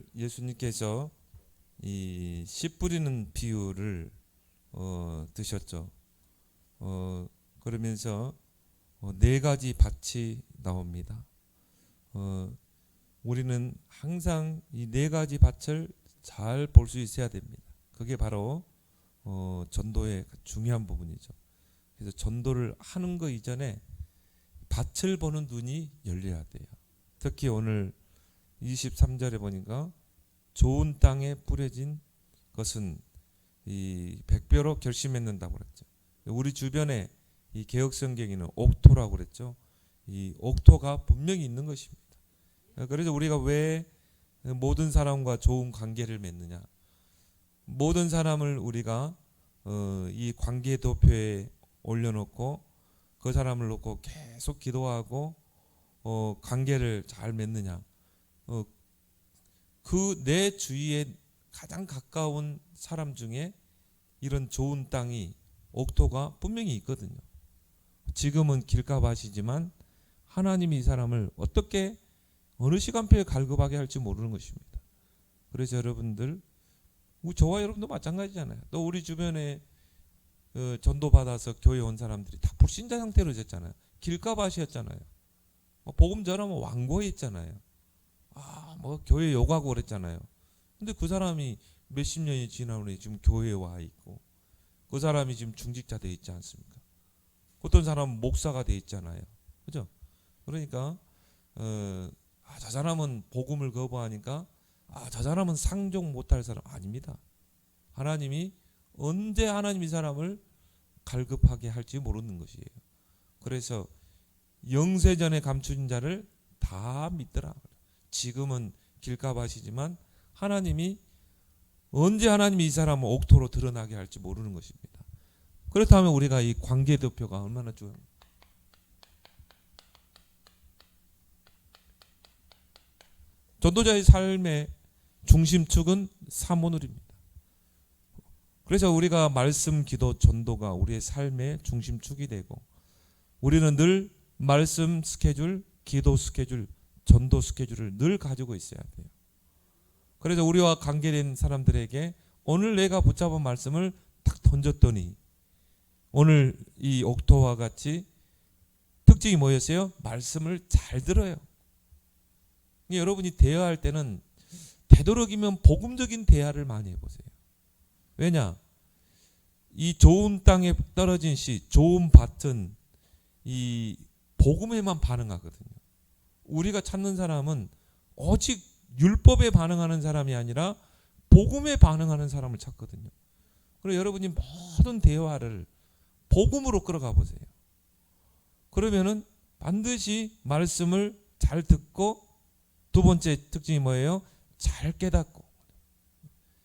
오늘 예수님께서 이 씨 뿌리는 비유를 드셨죠. 그러면서 네 가지 밭이 나옵니다. 우리는 항상 이 네 가지 밭을 잘 볼 수 있어야 됩니다. 그게 바로 전도의 중요한 부분이죠. 그래서 전도를 하는 거 이전에 밭을 보는 눈이 열려야 돼요. 특히 오늘 23절에 보니까 좋은 땅에 뿌려진 것은 이 백배로 결실맺는다고 그랬죠. 우리 주변에 이 개혁성경에는 옥토라고 그랬죠. 이 옥토가 분명히 있는 것입니다. 그래서 우리가 왜 모든 사람과 좋은 관계를 맺느냐? 모든 사람을 우리가 이 관계 도표에 올려놓고 그 사람을 놓고 계속 기도하고 관계를 잘 맺느냐? 그 내 주위에 가장 가까운 사람 중에 이런 좋은 땅이 옥토가 분명히 있거든요. 지금은 길가밭이지만 하나님이 이 사람을 어떻게 어느 시간표에 갈급하게 할지 모르는 것입니다. 그래서 여러분들, 저와 여러분도 마찬가지잖아요. 또 우리 주변에 전도받아서 교회 온 사람들이 다 불신자 상태로 됐잖아요. 길가밭이었잖아요. 복음 전하면 완고했잖아요. 교회 욕하고 그랬잖아요. 근데 그 사람이 몇십 년이 지나오니 지금 교회에 와 있고, 그 사람이 지금 중직자 돼 있지 않습니까? 어떤 사람은 목사가 돼 있잖아요. 그죠? 그러니까 저 사람은 복음을 거부하니까 저 사람은 상종 못할 사람 아닙니다. 하나님이 언제 하나님이 사람을 갈급하게 할지 모르는 것이에요. 그래서 영세전에 감춘 자를 다 믿더라. 지금은 길가밭이지만 하나님이 언제 하나님이 이 사람을 옥토로 드러나게 할지 모르는 것입니다. 그렇다면 우리가 이 관계 대표가 얼마나 중요합니까? 전도자의 삶의 중심축은 사모늘입니다. 그래서 우리가 말씀, 기도, 전도가 우리의 삶의 중심축이 되고, 우리는 늘 말씀 스케줄, 기도 스케줄, 전도 스케줄을 늘 가지고 있어야 돼요. 그래서 우리와 관계된 사람들에게 오늘 내가 붙잡은 말씀을 딱 던졌더니 오늘 이 옥토와 같이 특징이 뭐였어요? 말씀을 잘 들어요. 여러분이 대화할 때는 되도록이면 복음적인 대화를 많이 해보세요. 왜냐? 이 좋은 땅에 떨어진 씨, 좋은 밭은 이 복음에만 반응하거든요. 우리가 찾는 사람은 오직 율법에 반응하는 사람이 아니라 복음에 반응하는 사람을 찾거든요. 그래서 여러분이 모든 대화를 복음으로 끌어가 보세요. 그러면은 반드시 말씀을 잘 듣고, 두 번째 특징이 뭐예요? 잘 깨닫고.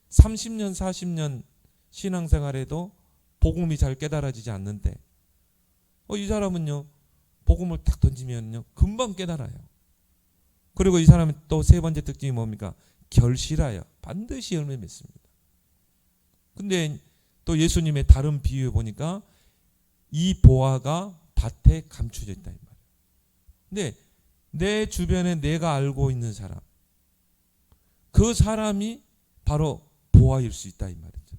30년, 40년 신앙생활에도 복음이 잘 깨달아지지 않는데 이 사람은요, 복음을 딱 던지면요 금방 깨달아요. 그리고 이 사람은 또 세 번째 특징이 뭡니까? 결실하여 반드시 열매 맺습니다. 근데 또 예수님의 다른 비유에 보니까 이 보화가 밭에 감춰져 있다 이 말이에요. 근데 내 주변에 내가 알고 있는 사람, 그 사람이 바로 보화일 수 있다 이 말이죠.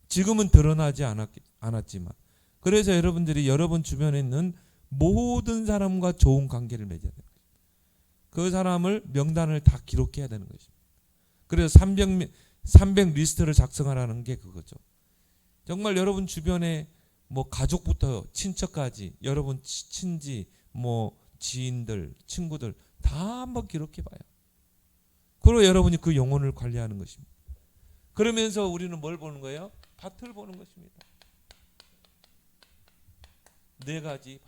지금은 드러나지 않았지만, 그래서 여러분들이 여러분 주변에 있는 모든 사람과 좋은 관계를 맺어야 돼요. 그 사람을 명단을 다 기록해야 되는 것입니다. 그래서 300 리스트를 작성하라는 게 그거죠. 정말 여러분 주변에 가족부터 친척까지, 여러분 친지, 지인들, 친구들 다 한번 기록해 봐요. 그리고 여러분이 그 영혼을 관리하는 것입니다. 그러면서 우리는 뭘 보는 거예요? 밭을 보는 것입니다. 네 가지.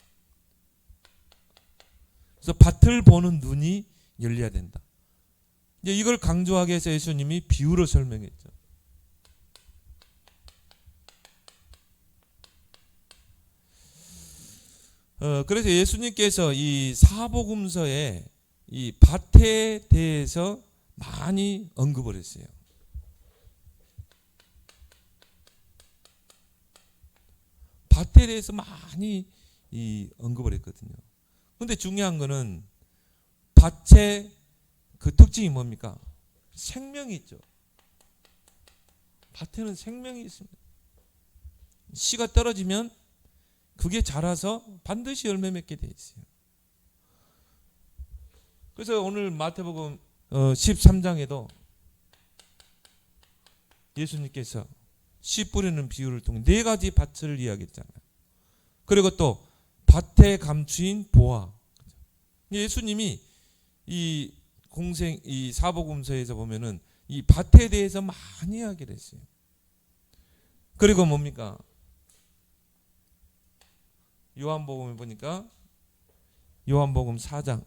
그래서 밭을 보는 눈이 열려야 된다. 이제 이걸 강조하기 위해서 예수님이 비유로 설명했죠. 그래서 예수님께서 이 사복음서에 이 밭에 대해서 많이 언급을 했어요. 밭에 대해서 많이 언급을 했거든요. 그런데 중요한 거는 밭의 그 특징이 뭡니까? 생명이 있죠. 밭에는 생명이 있습니다. 씨가 떨어지면 그게 자라서 반드시 열매 맺게 돼 있어요. 그래서 오늘 마태복음 13장에도 예수님께서 씨 뿌리는 비유를 통해 4가지 밭을 이야기했잖아요. 그리고 또 밭에 감추인 보화. 예수님이 이 사복음서에서 보면은 이 밭에 대해서 많이 이야기를 했어요. 그리고 뭡니까? 요한복음에 보니까 요한복음 4장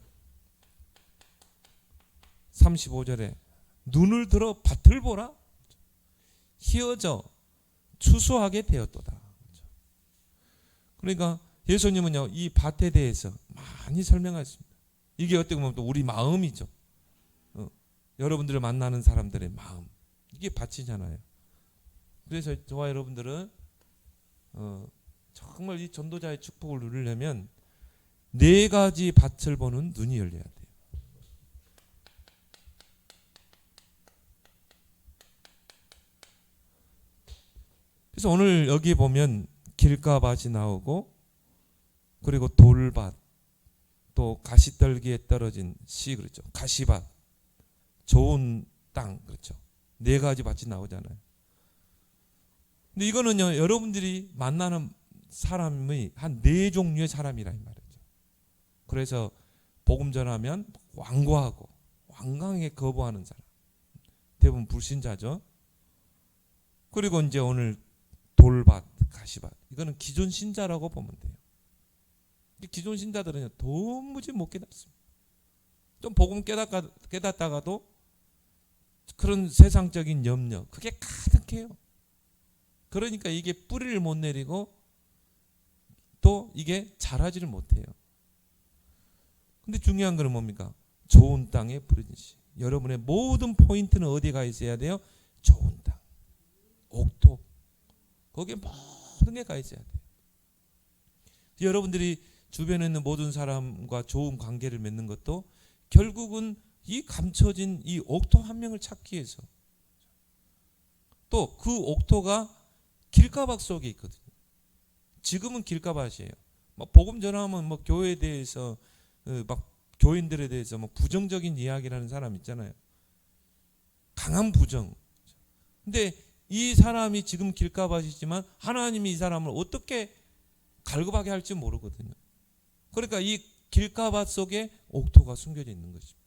35절에 눈을 들어 밭을 보라. 희어져 추수하게 되었도다. 그러니까 예수님은요, 이 밭에 대해서 많이 설명하십니다. 이게 어떻게 보면 또 우리 마음이죠. 여러분들을 만나는 사람들의 마음, 이게 밭이잖아요. 그래서 저와 여러분들은 정말 이 전도자의 축복을 누리려면 4가지 밭을 보는 눈이 열려야 돼요. 그래서 오늘 여기 보면 길가밭이 나오고, 그리고 돌밭, 또 가시떨기에 떨어진 씨, 그렇죠. 가시밭, 좋은 땅, 그렇죠. 4가지 밭이 나오잖아요. 근데 이거는요, 여러분들이 만나는 사람이 한 4종류의 사람이라 이 말이죠. 그래서 복음 전하면 완고하고 완강하게 거부하는 사람, 대부분 불신자죠. 그리고 이제 오늘 돌밭, 가시밭, 이거는 기존 신자라고 보면 돼요. 기존 신자들은 도무지 못 깨닫습니다. 좀 복음 깨닫다가도 그런 세상적인 염려, 그게 가득해요. 그러니까 이게 뿌리를 못 내리고 또 이게 자라지를 못해요. 근데 중요한 건 뭡니까? 좋은 땅에 뿌려진 씨. 여러분의 모든 포인트는 어디가 있어야 돼요? 좋은 땅, 옥토, 거기에 모든 게 가 있어야 돼요. 여러분들이 주변에 있는 모든 사람과 좋은 관계를 맺는 것도 결국은 이 감춰진 이 옥토 한 명을 찾기 위해서, 또 그 옥토가 길가밭 속에 있거든요. 지금은 길가밭이에요. 막 복음 전하면 뭐 교회에 대해서 막 교인들에 대해서 뭐 부정적인 이야기를 하는 사람 있잖아요. 강한 부정. 근데 이 사람이 지금 길가밭이지만 하나님이 이 사람을 어떻게 갈급하게 할지 모르거든요. 그러니까 이 길가밭 속에 옥토가 숨겨져 있는 것입니다.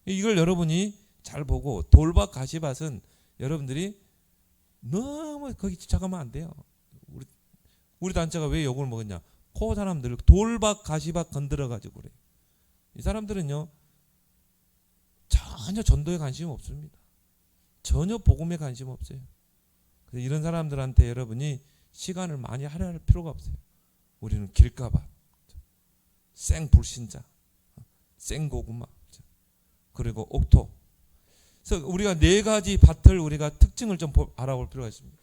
이걸 여러분이 잘 보고, 돌밭, 가시밭은 여러분들이 너무 거기 집착하면 안 돼요. 우리 단체가 왜 욕을 먹었냐? 그 사람들 돌밭, 가시밭 건드려가지고 그래. 이 사람들은요, 전혀 전도에 관심이 없습니다. 전혀 복음에 관심 없어요. 그래서 이런 사람들한테 여러분이 시간을 많이 할애할 필요가 없어요. 우리는 길가밭, 생불신자, 생고구마, 그리고 옥토. 그래서 우리가 4가지 밭을 우리가 특징을 좀 알아볼 필요가 있습니다.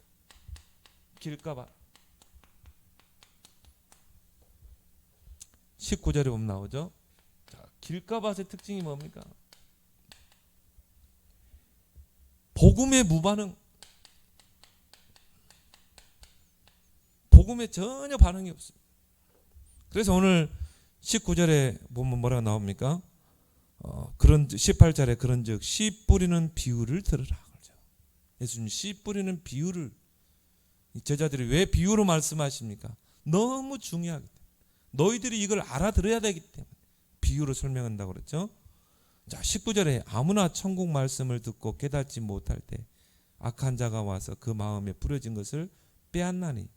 길가밭. 19절에 보면 나오죠. 자, 길가밭의 특징이 뭡니까? 복음의 무반응. 복음에 전혀 반응이 없어요. 그래서 오늘 19절에 보면 뭐라고 나옵니까? 그런 18절에 그런즉 씨 뿌리는 비유를 들으라. 그러죠. 예수님 씨 뿌리는 비유를, 제자들이 왜 비유로 말씀하십니까? 너무 중요하기 때문에, 너희들이 이걸 알아들어야 되기 때문에 비유로 설명한다고 그랬죠. 자, 19절에 아무나 천국 말씀을 듣고 깨닫지 못할 때 악한 자가 와서 그 마음에 뿌려진 것을 빼앗나니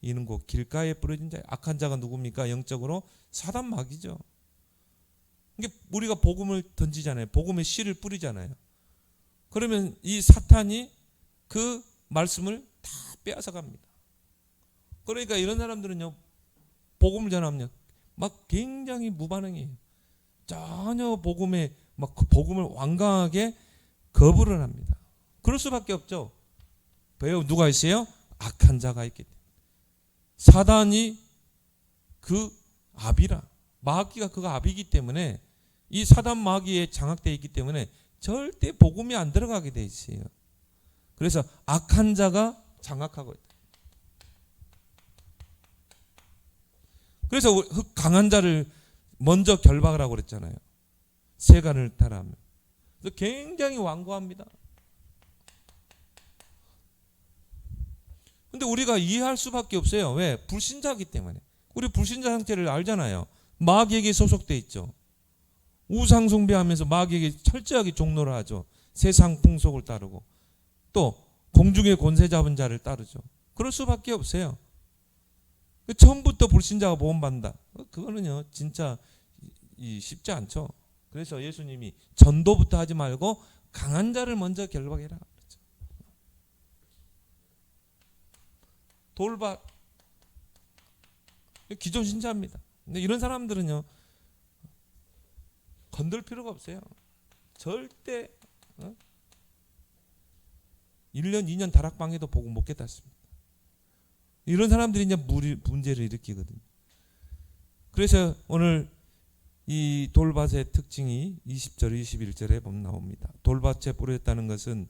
이는 곧 길가에 뿌려진 자. 악한 자가 누굽니까? 영적으로 사단 마귀죠. 이게 우리가 복음을 던지잖아요. 복음의 씨를 뿌리잖아요. 그러면 이 사탄이 그 말씀을 다 빼앗아 갑니다. 그러니까 이런 사람들은요, 복음을 전하면 막 굉장히 무반응이에요. 전혀 복음에 막 그 복음을 완강하게 거부를 합니다. 그럴 수밖에 없죠. 왜요? 누가 있어요? 악한 자가 있기 때문에. 사단이 그 압이라, 마귀가 그가 압이기 때문에, 이 사단 마귀에 장악되어 있기 때문에 절대 복음이 안 들어가게 돼 있어요. 그래서 악한 자가 장악하고 있다. 그래서 강한 자를 먼저 결박을 하고 그랬잖아요. 세간을 따라하며. 그래서 굉장히 완고합니다. 근데 우리가 이해할 수밖에 없어요. 왜? 불신자이기 때문에. 우리 불신자 상태를 알잖아요. 마귀에게 소속돼 있죠. 우상 숭배하면서 마귀에게 철저하게 종노를 하죠. 세상 풍속을 따르고 또 공중의 권세 잡은 자를 따르죠. 그럴 수밖에 없어요. 처음부터 불신자가 보험받는다. 그거는요 진짜 쉽지 않죠. 그래서 예수님이 전도부터 하지 말고 강한 자를 먼저 결박해라. 그렇죠. 돌박 기존 신자입니다. 근데 이런 사람들은요 건들 필요가 없어요. 절대 1년 2년 다락방에도 복음 못 깨닫습니다. 이런 사람들이 이제 문제를 일으키거든요. 그래서 오늘 이 돌밭의 특징이 20절 21절에 보면 나옵니다. 돌밭에 뿌렸다는 것은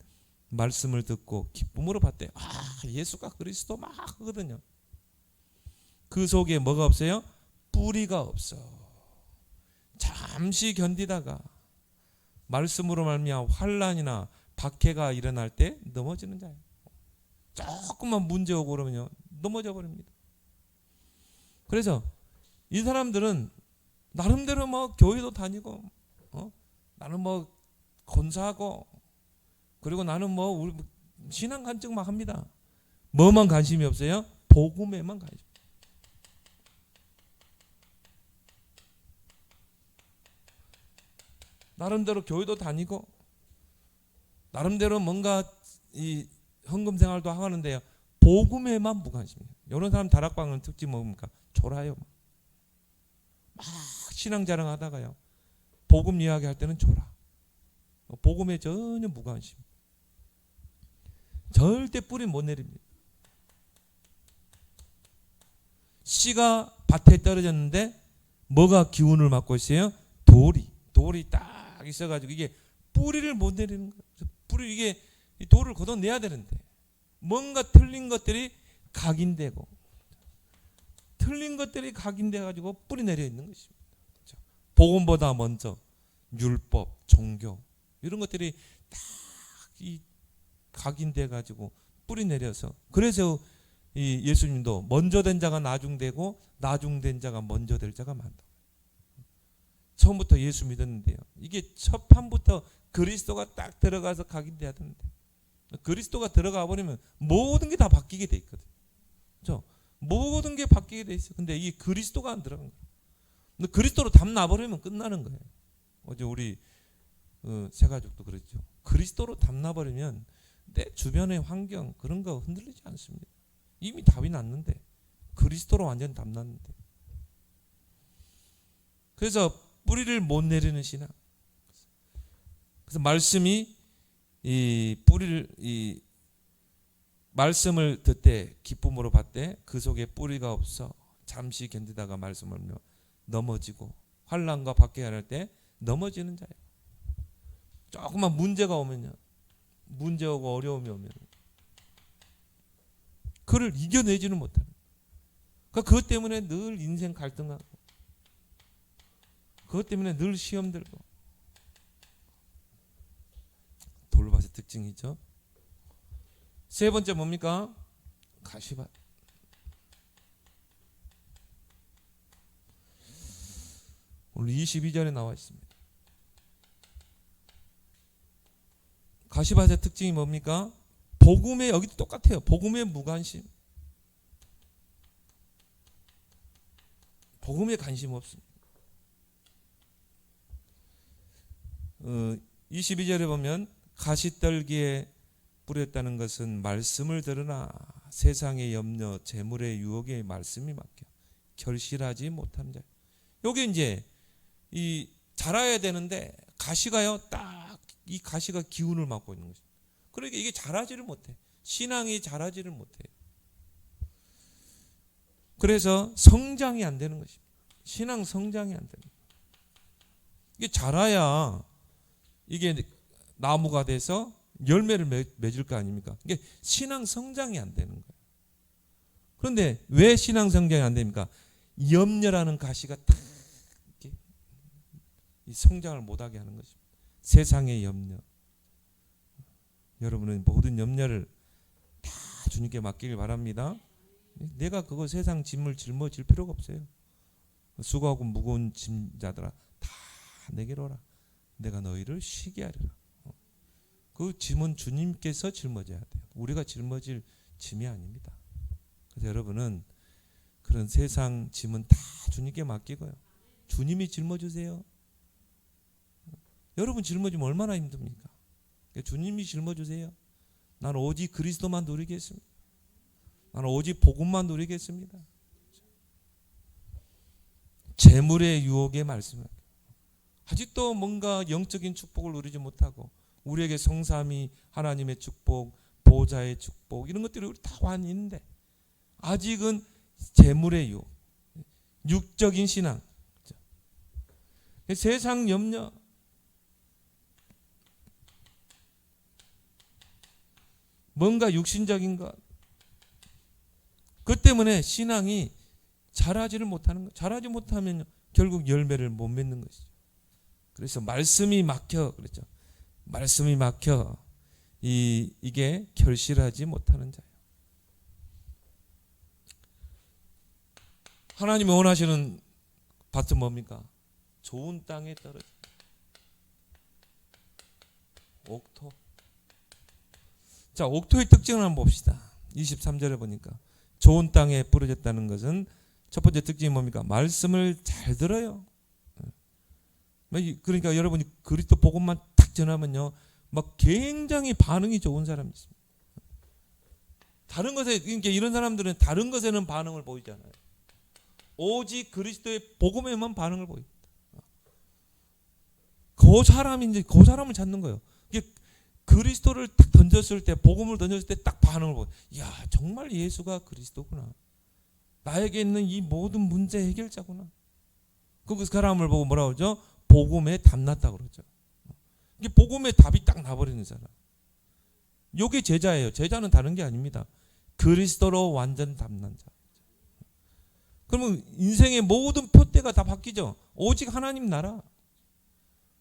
말씀을 듣고 기쁨으로 받대. 예수가 그리스도 막 하거든요. 그 속에 뭐가 없어요? 뿌리가 없어. 잠시 견디다가 말씀으로 말미암아 환난이나 박해가 일어날 때 넘어지는 자예요. 조금만 문제 오고 그러면요 넘어져 버립니다. 그래서 이 사람들은 나름대로 뭐 교회도 다니고 나는 뭐 권사하고 그리고 나는 뭐 우리 신앙 간증 막 합니다. 뭐만 관심이 없어요? 복음에만 관심. 나름대로 교회도 다니고 나름대로 뭔가 이 헌금 생활도 하는데요. 복음에만 무관심이에요. 이런 사람 다락방은 특징 뭡니까? 졸아요. 막 신앙 자랑하다가요. 복음 이야기할 때는 졸아. 복음에 전혀 무관심. 절대 뿌리 못 내립니다. 씨가 밭에 떨어졌는데 뭐가 기운을 맡고 있어요? 돌이 딱 있어가지고 이게 뿌리를 못 내리는 거예요. 뿌리 이게 이 돌을 걷어내야 되는데 뭔가 틀린 것들이 각인되고 틀린 것들이 각인돼가지고 뿌리 내려 있는 것입니다. 그렇죠? 복음보다 먼저 율법, 종교 이런 것들이 딱 이 각인돼가지고 뿌리 내려서 그래서 이 예수님도 먼저 된 자가 나중되고 나중된 자가 먼저 될 자가 많다. 처음부터 예수 믿었는데요. 이게 첫 판부터 그리스도가 딱 들어가서 각인돼야 되는데 그리스도가 들어가 버리면 모든 게 다 바뀌게 돼 있거든요. 그렇죠? 모든 게 바뀌게 돼 있어요. 근데 이 그리스도가 안 들어간 거예요. 근데 그리스도로 담 놔버리면 끝나는 거예요. 어제 우리 새가족도 그랬죠. 그리스도로 담 놔버리면 내 주변의 환경 그런 거 흔들리지 않습니다. 이미 답이 났는데 그리스도로 완전 담 났는데 그래서 뿌리를 못 내리는 신앙. 그래서 말씀이 이 뿌리를 이 말씀을 듣되 기쁨으로 받되 그 속에 뿌리가 없어 잠시 견디다가 말씀을 넘어지고 환난과 박해가 할 때 넘어지는 자예요. 조금만 문제가 오면요. 문제 오고 어려움이 오면 그를 이겨내지는 못하는. 그러니까 그것 때문에 늘 인생 갈등하고 그것 때문에 늘 시험 들고 돌밭의 특징이죠. 세 번째 뭡니까? 가시밭. 오늘 22절에 나와 있습니다. 가시밭의 특징이 뭡니까? 복음에 여기도 똑같아요. 복음에 무관심. 복음에 관심 없습니다. 22절에 보면 가시떨기에 뿌렸다는 것은 말씀을 들으나 세상의 염려, 재물의 유혹에 말씀이 막혀 결실하지 못한 자. 여기 이제 이 자라야 되는데 가시가요 딱 이 가시가 기운을 맡고 있는 것입니다. 그러니까 이게 자라지를 못해. 신앙이 자라지를 못해요. 그래서 성장이 안 되는 것입니다. 신앙 성장이 안 되는 거예요. 이게 자라야 이게 나무가 돼서 열매를 맺을 거 아닙니까? 이게 신앙 성장이 안 되는 거예요. 그런데 왜 신앙 성장이 안 됩니까? 염려라는 가시가 딱 이렇게 성장을 못하게 하는 것입니다. 세상의 염려. 여러분은 모든 염려를 다 주님께 맡기길 바랍니다. 내가 그거 세상 짐을 짊어질 필요가 없어요. 수고하고 무거운 짐자들아 다 내게로 오라. 내가 너희를 쉬게 하리라. 그 짐은 주님께서 짊어져야 돼요. 우리가 짊어질 짐이 아닙니다. 그래서 여러분은 그런 세상 짐은 다 주님께 맡기고요. 주님이 짊어주세요. 여러분 짊어지면 얼마나 힘듭니까? 주님이 짊어주세요. 나는 오직 그리스도만 누리겠습니다. 나는 오직 복음만 누리겠습니다. 재물의 유혹에 말씀을 아직도 뭔가 영적인 축복을 누리지 못하고 우리에게 성삼위 하나님의 축복, 보좌의 축복 이런 것들이 우리 다 완 있는데 아직은 재물의 유혹, 육적인 신앙, 세상 염려, 뭔가 육신적인 것, 그 때문에 신앙이 자라지를 못하는 거예요. 자라지 못하면 결국 열매를 못 맺는 것이죠. 그래서 말씀이 막혀 그랬죠. 말씀이 막혀 이게 결실하지 못하는 자예요. 하나님이 원하시는 밭은 뭡니까? 좋은 땅에 떨어진 옥토. 자, 옥토의 특징을 한번 봅시다. 23절에 보니까 좋은 땅에 뿌려졌다는 것은 첫 번째 특징이 뭡니까? 말씀을 잘 들어요. 그러니까 여러분이 그리스도 복음만 딱 전하면요, 막 굉장히 반응이 좋은 사람이 있습니다. 다른 것에, 그러니까 이런 사람들은 다른 것에는 반응을 보이잖아요. 오직 그리스도의 복음에만 반응을 보입니다. 그 사람이 이제 그 사람을 찾는 거예요. 이게 그리스도를 딱 던졌을 때, 복음을 던졌을 때 딱 반응을 보여. 야, 정말 예수가 그리스도구나. 나에게 있는 이 모든 문제 해결자구나. 그 사람을 보고 뭐라고 그러죠? 복음에 답났다고 그러죠. 이게 복음에 답이 딱 나버리는 사람. 이게 제자예요. 제자는 다른 게 아닙니다. 그리스도로 완전 답난 자. 그러면 인생의 모든 표대가 다 바뀌죠. 오직 하나님 나라.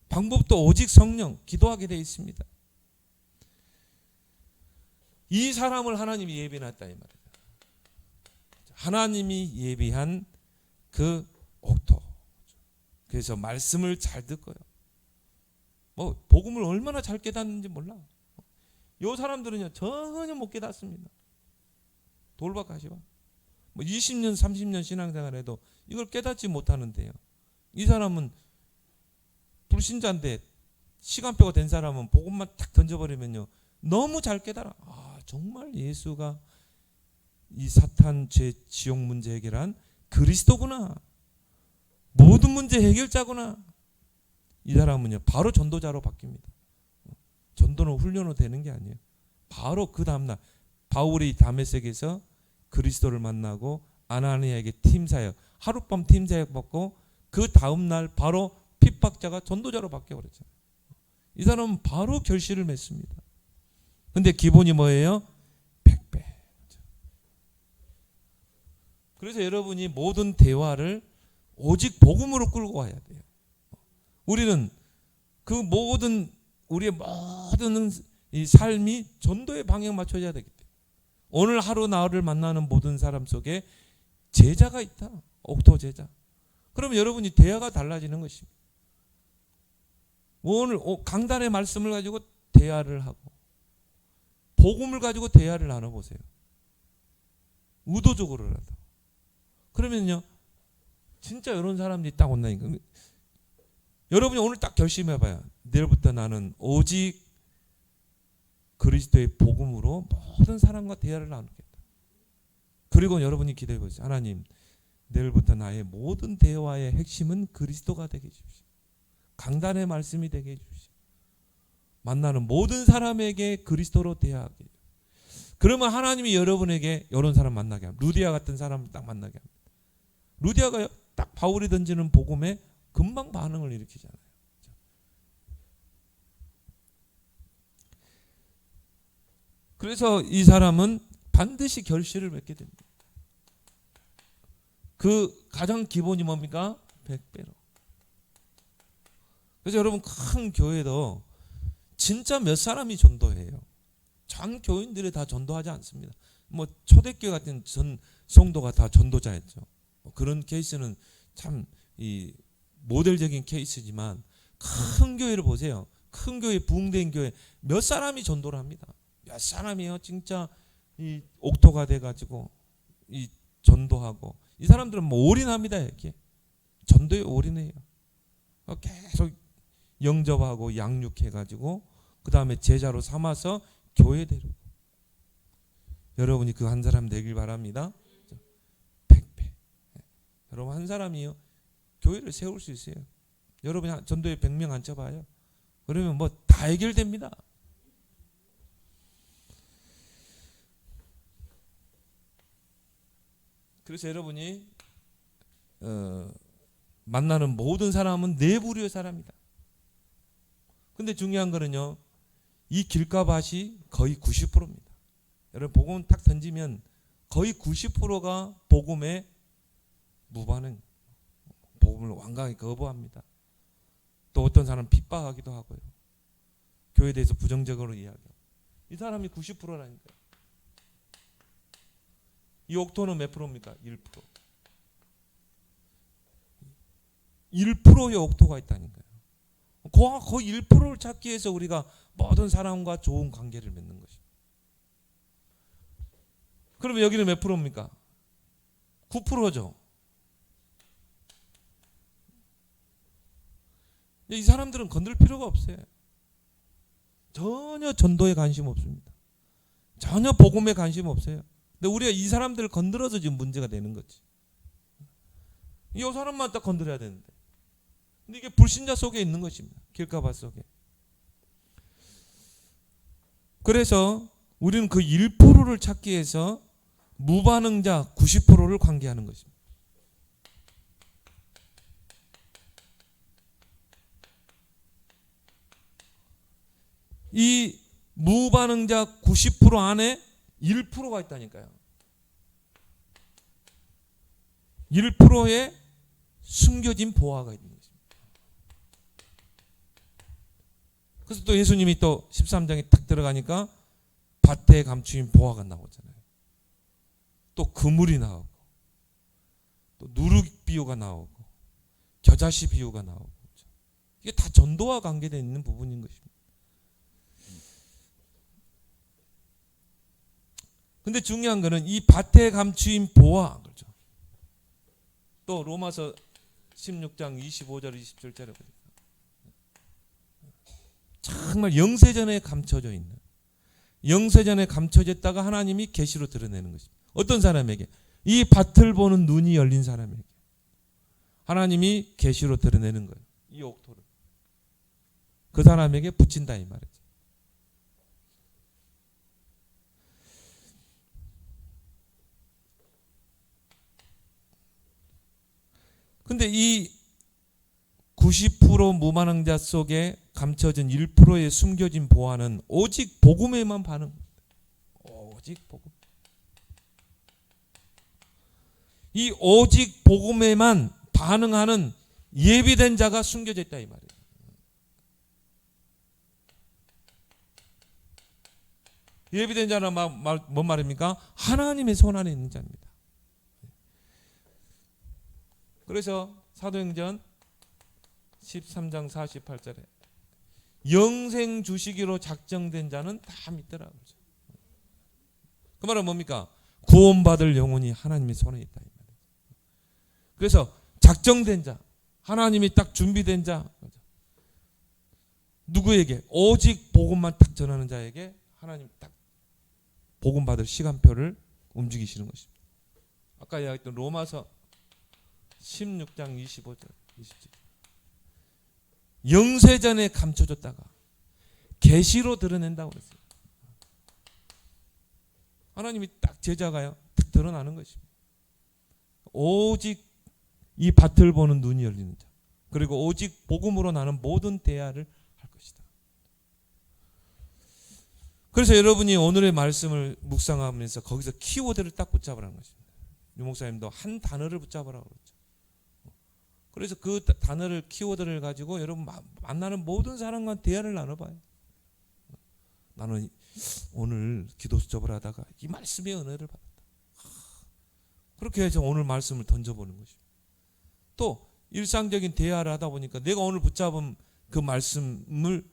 방법도 오직 성령, 기도하게 되어 있습니다. 이 사람을 하나님이 예비해놨다 이 말이에요. 하나님이 예비한 그 옥토. 그래서 말씀을 잘 듣고요. 뭐 복음을 얼마나 잘 깨닫는지 몰라. 요 사람들은요 전혀 못 깨닫습니다. 돌박하시와. 뭐 20년, 30년 신앙생활해도 이걸 깨닫지 못하는데요. 이 사람은 불신자인데 시간표가 된 사람은 복음만 딱 던져버리면요 너무 잘 깨달아. 아, 정말 예수가 이 사탄 죄 지옥 문제 해결한 그리스도구나. 모든 문제 해결자구나. 이 사람은요 바로 전도자로 바뀝니다. 전도는 훈련으로 되는 게 아니에요. 바로 그 다음날 바울이 다메섹에서 그리스도를 만나고 아나니아에게 팀사역, 하룻밤 팀사역 받고 그 다음날 바로 핍박자가 전도자로 바뀌어버렸잖아요. 이 사람은 바로 결실을 맺습니다. 근데 기본이 뭐예요? 100배. 그래서 여러분이 모든 대화를 오직 복음으로 끌고 와야 돼요. 우리는 그 모든 우리의 모든 이 삶이 전도의 방향 맞춰져야 되기 때문에 오늘 하루 나를 만나는 모든 사람 속에 제자가 있다. 옥토 제자. 그러면 여러분이 대화가 달라지는 것입니다. 오늘 강단의 말씀을 가지고 대화를 하고 복음을 가지고 대화를 나눠보세요. 의도적으로라도. 그러면요 진짜 이런 사람들이 딱 온다니까. 여러분이 오늘 딱 결심해봐요. 내일부터 나는 오직 그리스도의 복음으로 모든 사람과 대화를 나누겠다. 그리고 여러분이 기도해보세요. 하나님, 내일부터 나의 모든 대화의 핵심은 그리스도가 되게 해주십시오. 강단의 말씀이 되게 해주십시오. 만나는 모든 사람에게 그리스도로 대하게. 그러면 하나님이 여러분에게 이런 사람 만나게 합니다. 루디아 같은 사람을 딱 만나게 합니다. 루디아가 딱 바울이 던지는 복음에 금방 반응을 일으키잖아요. 그래서 이 사람은 반드시 결실을 맺게 됩니다. 그 가장 기본이 뭡니까? 100배로. 그래서 여러분 큰 교회도 진짜 몇 사람이 전도해요. 전 교인들이 다 전도하지 않습니다. 뭐 초대교회 같은 전 성도가 다 전도자였죠. 그런 케이스는 참 이 모델적인 케이스지만 큰 교회를 보세요. 큰 교회, 부흥된 교회 몇 사람이 전도를 합니다. 몇 사람이요. 진짜 이 옥토가 돼가지고 이 전도하고 이 사람들은 뭐 올인합니다. 이렇게 전도에 올인해요. 계속 영접하고 양육해가지고 그 다음에 제자로 삼아서 교회 데리고. 여러분이 그 한 사람 되길 바랍니다. 100배. 여러분 한 사람이요 교회를 세울 수 있어요. 여러분이 전도에 100명 앉혀봐요. 그러면 뭐 다 해결됩니다. 그래서 여러분이 만나는 모든 사람은 네 부류의 사람이다. 근데 중요한 거는요, 이 길가밭이 거의 90%입니다. 여러분 복음 딱 던지면 거의 90%가 복음에 무반응, 복음을 완강히 거부합니다. 또 어떤 사람은 핍박하기도 하고요. 교회에 대해서 부정적으로 이야기하고. 이 사람이 90%라니까요. 이 옥토는 몇 프로입니까? 1%. 1%의 옥토가 있다니까요. 거의 1%를 찾기 위해서 우리가 모든 사람과 좋은 관계를 맺는 것입니다. 그러면 여기는 몇 프로입니까? 9%죠. 이 사람들은 건들 필요가 없어요. 전혀 전도에 관심 없습니다. 전혀 복음에 관심 없어요. 근데 우리가 이 사람들을 건드려서 지금 문제가 되는 거지. 이 사람만 딱 건드려야 되는데. 근데 이게 불신자 속에 있는 것입니다. 길가밭 속에. 그래서 우리는 그 1%를 찾기 위해서 무반응자 90%를 관계하는 것입니다. 이 무반응자 90% 안에 1%가 있다니까요. 1%의 숨겨진 보화가 있는 것입니다. 그래서 또 예수님이 또 13장에 딱 들어가니까 밭에 감추인 보화가 나오잖아요. 또 그물이 나오고 또 누룩 비유가 나오고 겨자씨 비유가 나오고 이게 다 전도와 관계되어 있는 부분인 것입니다. 근데 중요한 거는 이 밭에 감추인 보화, 그렇죠. 또 로마서 16장 25절 27절에 보니까 정말 영세전에 감춰져 있는, 영세전에 감춰졌다가 하나님이 계시로 드러내는 것입니다. 어떤 사람에게? 이 밭을 보는 눈이 열린 사람에게 하나님이 계시로 드러내는 거예요. 이 옥토를 그 사람에게 붙인다 이 말이죠. 근데 이 90% 무반응자 속에 감춰진 1%의 숨겨진 보화는 오직 복음에만 반응합니다. 오직 복음. 이 오직 복음에만 반응하는 예비된 자가 숨겨져 있다 이 말이에요. 예비된 자는 뭔 말입니까? 하나님의 손 안에 있는 자입니다. 그래서 사도행전 13장 48절에 영생 주시기로 작정된 자는 다 믿더라. 그 말은 뭡니까? 구원받을 영혼이 하나님의 손에 있다. 그래서 작정된 자, 하나님이 딱 준비된 자, 누구에게? 오직 복음만 딱 전하는 자에게 하나님이 딱 복음 받을 시간표를 움직이시는 것입니다. 아까 이야기했던 로마서 16장 25절 20절 영세전에 감춰졌다가 계시로 드러낸다고 그랬어요. 하나님이 딱 제자가요 딱 드러나는 것입니다. 오직 이 밭을 보는 눈이 열리는 자, 그리고 오직 복음으로 나는 모든 대화를 할 것이다. 그래서 여러분이 오늘의 말씀을 묵상하면서 거기서 키워드를 딱 붙잡으라는 것입니다. 유 목사님도 한 단어를 붙잡으라고 그랬죠. 그래서 그 단어를 키워드를 가지고 여러분 만나는 모든 사람과 대화를 나눠봐요. 나는 오늘 기도 수첩을 하다가 이 말씀의 은혜를 받았다. 그렇게 해서 오늘 말씀을 던져보는 것입니다. 또 일상적인 대화를 하다 보니까 내가 오늘 붙잡은 그 말씀을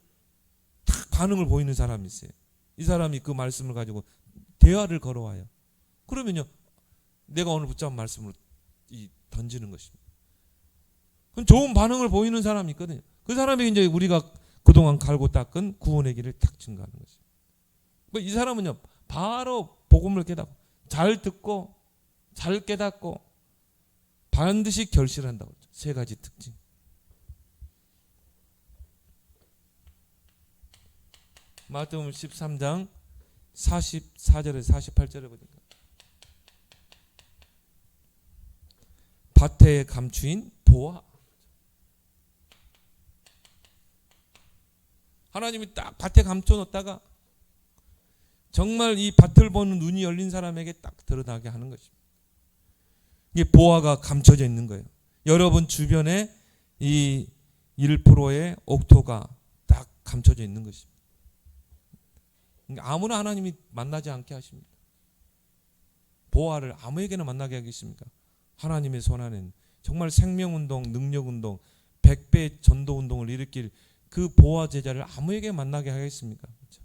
딱 반응을 보이는 사람이 있어요. 이 사람이 그 말씀을 가지고 대화를 걸어와요. 그러면요, 내가 오늘 붙잡은 말씀을 던지는 것입니다. 그럼 좋은 반응을 보이는 사람이 있거든요. 그 사람이 이제 우리가 그동안 갈고 닦은 구원의 길을 탁 증거하는 것입니다. 이 사람은요, 바로 복음을 깨닫고 잘 듣고 잘 깨닫고 반드시 결실한다고 했죠. 세 가지 특징. 마태복음 13장 44절에서 48절에 보니까 밭의 감추인 보화. 하나님이 딱 밭에 감춰놓다가 정말 이 밭을 보는 눈이 열린 사람에게 딱 드러나게 하는 것입니다. 이게 보화가 감춰져 있는 거예요. 여러분 주변에 이 1%의 옥토가 딱 감춰져 있는 것입니다. 아무나 하나님이 만나지 않게 하십니다. 보화를 아무에게나 만나게 하겠습니까? 하나님의 손안에는 정말 생명운동, 능력운동, 100배 전도운동을 일으킬 그 보화 제자를 아무에게 만나게 하겠습니까? 그렇죠?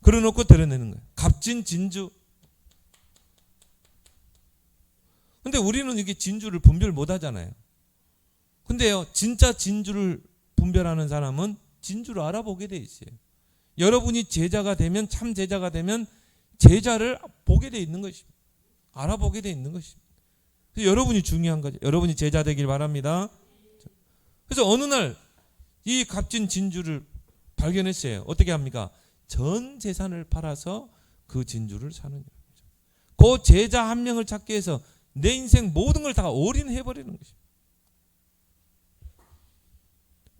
그래놓고 드러내는 거예요. 값진 진주. 근데 우리는 이게 진주를 분별 못 하잖아요. 근데요, 진짜 진주를 분별하는 사람은 진주를 알아보게 돼 있어요. 여러분이 제자가 되면, 참 제자가 되면 제자를 보게 돼 있는 것입니다. 알아보게 돼 있는 것입니다. 그래서 여러분이 중요한 거죠. 여러분이 제자 되길 바랍니다. 그래서 어느 날 이 값진 진주를 발견했어요. 어떻게 합니까? 전 재산을 팔아서 그 진주를 사는 거죠. 그 제자 한 명을 찾기 위해서 내 인생 모든 걸 다 올인해버리는 것입니다.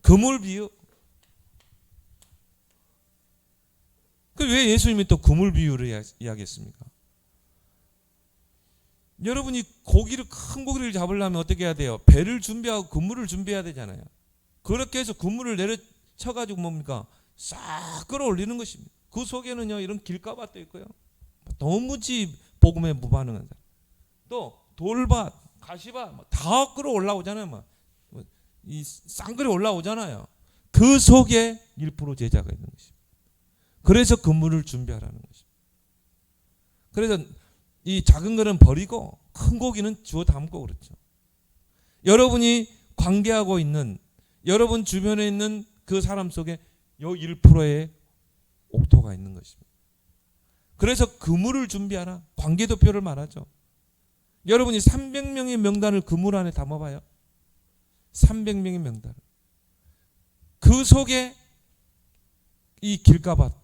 그물 비유. 왜 예수님이 또 그물 비유를 이야기했습니까? 여러분이 큰 고기를 잡으려면 어떻게 해야 돼요? 배를 준비하고 그물을 준비해야 되잖아요. 그렇게 해서 그물을 내려쳐가지고 뭡니까? 싹 끌어올리는 것입니다. 그 속에는요, 이런 길가밭도 있고요. 도무지 복음에 무반응한 사람. 또 돌밭, 가시밭 다 끌어올라오잖아요. 이 쌍끌이 올라오잖아요. 그 속에 1% 제자가 있는 것입니다. 그래서 그물을 준비하라는 것입니다. 그래서 이 작은 거는 버리고 큰 고기는 주워 담고 그렇죠. 여러분이 관계하고 있는, 여러분 주변에 있는 그 사람 속에 요 1%의 옥토가 있는 것입니다. 그래서 그물을 준비하라. 관계도표를 말하죠. 여러분이 300명의 명단을 그물 안에 담아봐요. 300명의 명단. 그 속에 이 길가밭.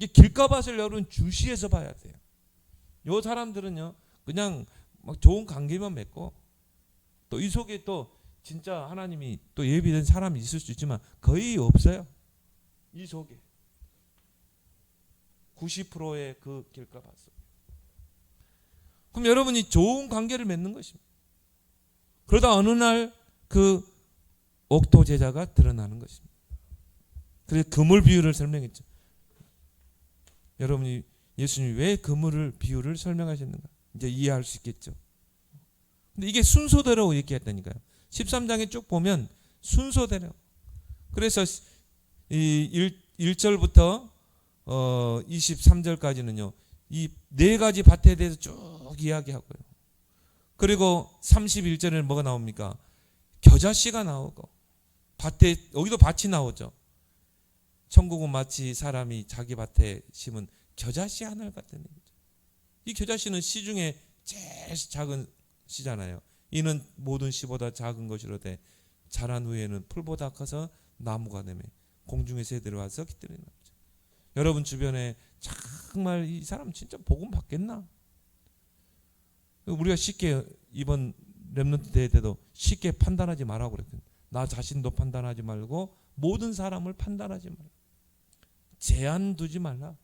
이 길가밭을 여러분 주시해서 봐야 돼요. 요 사람들은요, 그냥 막 좋은 관계만 맺고, 또 이 속에 또 진짜 하나님이 또 예비된 사람이 있을 수 있지만 거의 없어요. 이 속에 90%의 그 길가밭 속에. 그럼 여러분이 좋은 관계를 맺는 것입니다. 그러다 어느 날 그 옥토 제자가 드러나는 것입니다. 그래서 그물 비유를 설명했죠. 여러분이 예수님이 왜 그물을 비유를 설명하셨는가 이제 이해할 수 있겠죠. 근데 이게 순서대로 이렇게 했다니까요. 13장에 쭉 보면 순서대로. 그래서 이 1절부터 23절까지는요. 이 네 가지 밭에 대해서 쭉 이야기하고요. 그리고 31절에는 뭐가 나옵니까? 겨자씨가 나오고, 밭에, 여기도 밭이 나오죠. 천국은 마치 사람이 자기 밭에 심은 겨자씨 하나를 같다는 거죠. 이 겨자씨는 씨 중에 제일 작은 씨잖아요. 이는 모든 씨보다 작은 것이로되 자란 후에는 풀보다 커서 나무가 되며 공중의 새들이 와서 깃들이는 거죠. 여러분 주변에 정말 이 사람 진짜 복음 받겠나? 우리가 쉽게 이번 렘넌트 대회 때도 쉽게 판단하지 말라고 그랬거든요. 나 자신도 판단하지 말고 모든 사람을 판단하지 말라. 제한 두지 말라.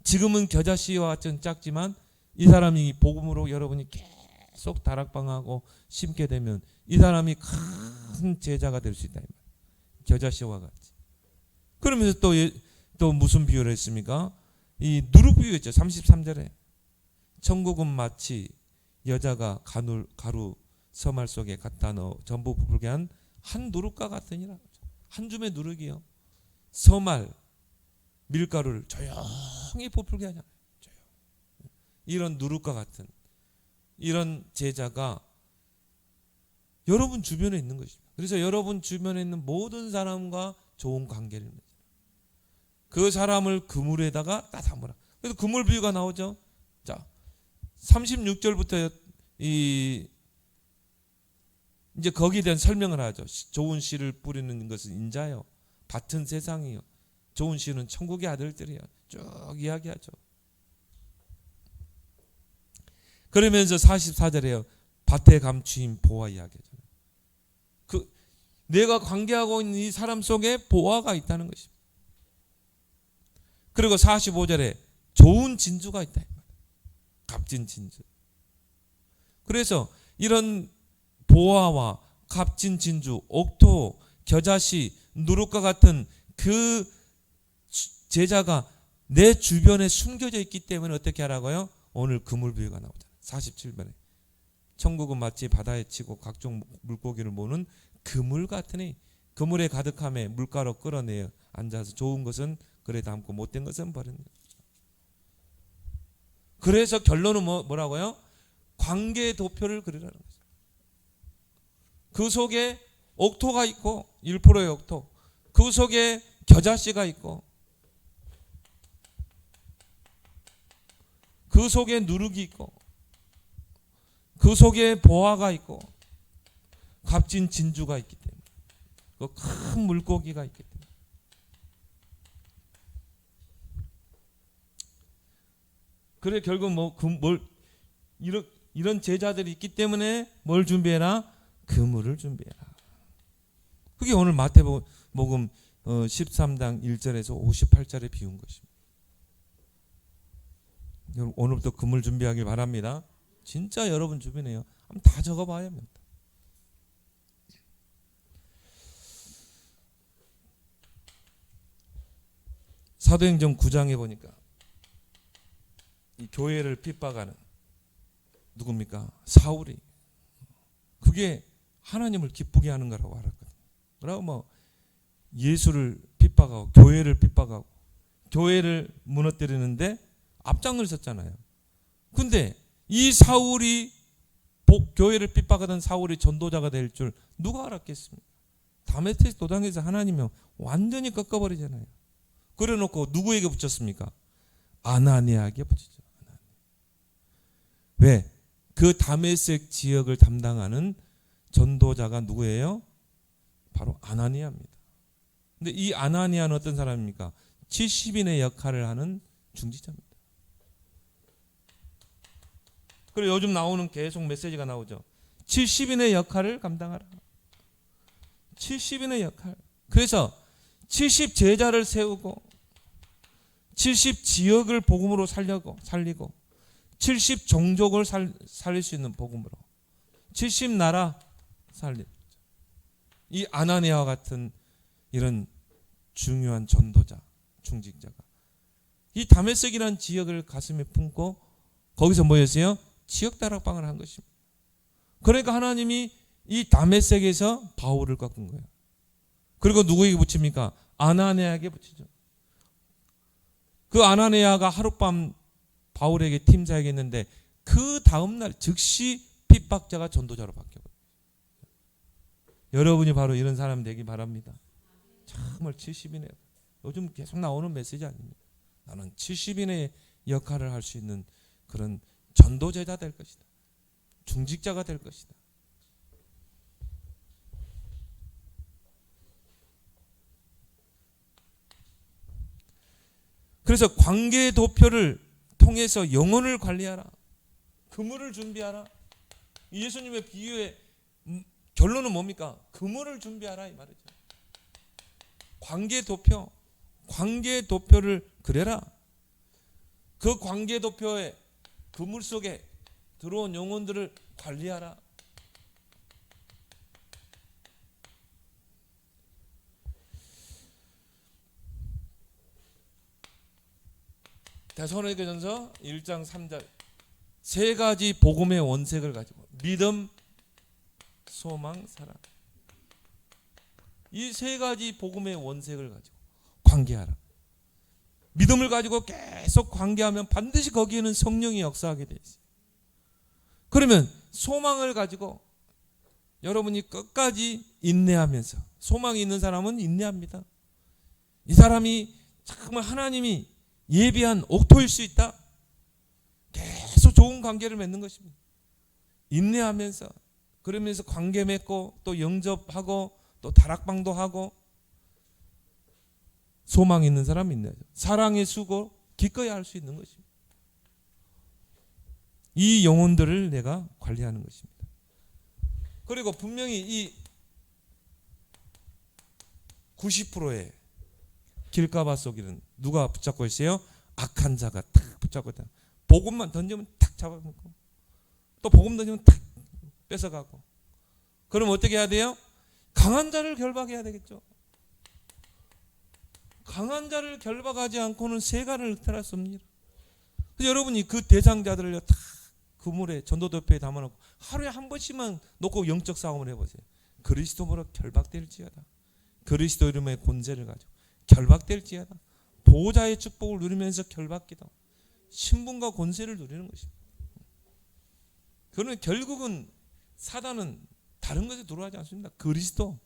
지금은 겨자씨와 같은 작지만 이 사람이 복음으로 여러분이 계속 다락방하고 심게 되면 이 사람이 큰 제자가 될 수 있다. 겨자씨와 같이. 그러면서 또 무슨 비유를 했습니까? 이 누룩 비유했죠. 33절에 천국은 마치 여자가 가루 서말 속에 갖다 넣어 전부 부풀게 한 누룩과 같으니라. 한 줌의 누룩이요. 서말 밀가루를 조용히 부풀게 하잖아요. 이런 누룩과 같은 이런 제자가 여러분 주변에 있는 것입니다. 그래서 여러분 주변에 있는 모든 사람과 좋은 관계를 맺어요. 그 사람을 그물에다가 담으라. 그래서 그물 비유가 나오죠. 자, 36절부터 이제 거기에 대한 설명을 하죠. 좋은 씨를 뿌리는 것은 인자요, 밭은 세상이요, 좋은 씨는 천국의 아들들이요. 쭉 이야기하죠. 그러면서 44절에요. 밭에 감추인 보화 이야기하잖아요. 내가 관계하고 있는 이 사람 속에 보화가 있다는 것입니다. 그리고 45절에 좋은 진주가 있다. 값진 진주. 그래서 이런 보화와 값진 진주, 옥토, 겨자씨, 누룩과 같은 그 제자가 내 주변에 숨겨져 있기 때문에 어떻게 하라고요? 오늘 그물 비유가 나오잖아요. 47번에 천국은 마치 바다에 치고 각종 물고기를 모는 그물 같으니 그물에 가득함에 물가로 끌어내어 앉아서 좋은 것은 그래 담고 못된 것은 버리는 거예요. 그래서 결론은 뭐라고요? 관계의 도표를 그리라는 거죠. 그 속에 옥토가 있고 1%의 옥토, 그 속에 겨자씨가 있고 그 속에 누룩이 있고 그 속에 보화가 있고 값진 진주가 있기 때문에 그 큰 물고기가 있기 때문에 그래 결국 이런 제자들이 있기 때문에 뭘 준비해라? 그물을 준비해라. 그게 오늘 마태복음 13장 1절에서 58절에 비운 것입니다. 여러분 오늘부터 그물 준비하길 바랍니다. 진짜 여러분 주변에요. 한번 다 적어봐야 합니다. 사도행전 9장에 보니까 이 교회를 핍박하는 누굽니까? 사울이. 그게 하나님을 기쁘게 하는 거라고 알았거든요. 그러고 예수를 핍박하고 교회를 핍박하고 교회를 무너뜨리는데 앞장을 섰잖아요. 근데 이 사울이 교회를 핍박하던 사울이 전도자가 될 줄 누가 알았겠습니까? 다메섹 도당에서 하나님이 완전히 꺾어버리잖아요. 그래놓고 누구에게 붙였습니까? 아나니아에게 붙이죠. 왜? 그 다메섹 지역을 담당하는 전도자가 누구예요? 바로 아나니아입니다. 근데 이 아나니아는 어떤 사람입니까? 70인의 역할을 하는 중지자입니다. 그리고 요즘 나오는 계속 메시지가 나오죠. 70인의 역할을 감당하라. 70인의 역할. 그래서 70 제자를 세우고 70 지역을 복음으로 살리고 70 종족을 살릴 수 있는 복음으로 70 나라 살리는 거죠. 이 아나니아와 같은 이런 중요한 전도자, 중직자가 이 다메섹이라는 지역을 가슴에 품고 거기서 뭐였어요? 지역 다락방을 한 것입니다. 그러니까 하나님이 이 다메섹에서 바울을 꺾은 거예요. 그리고 누구에게 붙입니까? 아나니아에게 붙이죠. 그 아나니아가 하룻밤 바울에게 팀사에게 했는데 그 다음날 즉시 핍박자가 전도자로 바뀌어버려요. 여러분이 바로 이런 사람 되기 바랍니다. 정말 70인의 요즘 계속 나오는 메시지 아닙니다. 나는 70인의 역할을 할 수 있는 그런 전도제자 될 것이다. 중직자가 될 것이다. 그래서 관계의 도표를 통해서 영혼을 관리하라. 그물을 준비하라. 예수님의 비유의 결론은 뭡니까? 그물을 준비하라 이 말이죠. 관계 도표. 관계 도표를 그려라. 그 관계 도표의 그물 속에 들어온 영혼들을 관리하라. 데살로니가전서 1장 3절 세 가지 복음의 원색을 가지고 믿음, 소망, 사랑, 이 세 가지 복음의 원색을 가지고 관계하라. 믿음을 가지고 계속 관계하면 반드시 거기에는 성령이 역사하게 돼 있어요. 그러면 소망을 가지고 여러분이 끝까지 인내하면서, 소망이 있는 사람은 인내합니다. 이 사람이 정말 하나님이 예비한 옥토일 수 있다. 계속 좋은 관계를 맺는 것입니다. 인내하면서, 그러면서 관계 맺고 또 영접하고 또 다락방도 하고, 소망 있는 사람 인내하죠. 사랑의 수고 기꺼이 할 수 있는 것입니다. 이 영혼들을 내가 관리하는 것입니다. 그리고 분명히 이 90%의 길가봐 속에는 누가 붙잡고 있어요? 악한 자가 탁 붙잡고 있다. 복음만 던지면 탁 잡아먹고, 또 복음 던지면 탁 뺏어가고. 그럼 어떻게 해야 돼요? 강한 자를 결박해야 되겠죠. 강한 자를 결박하지 않고는 세간을 흑탈할 수 없습니다. 그래서 여러분이 그 대상자들을 다 그물에 전도도표에 담아놓고 하루에 한 번씩만 놓고 영적 싸움을 해보세요. 그리스도로 결박될지어다. 그리스도 이름의 권세를 가지고 결박될지어다. 보호자의 축복을 누리면서 결박기도, 신분과 권세를 누리는 것입니다. 그러면 결국은 사단은 다른 것에 들어가지 않습니다. 그리스도.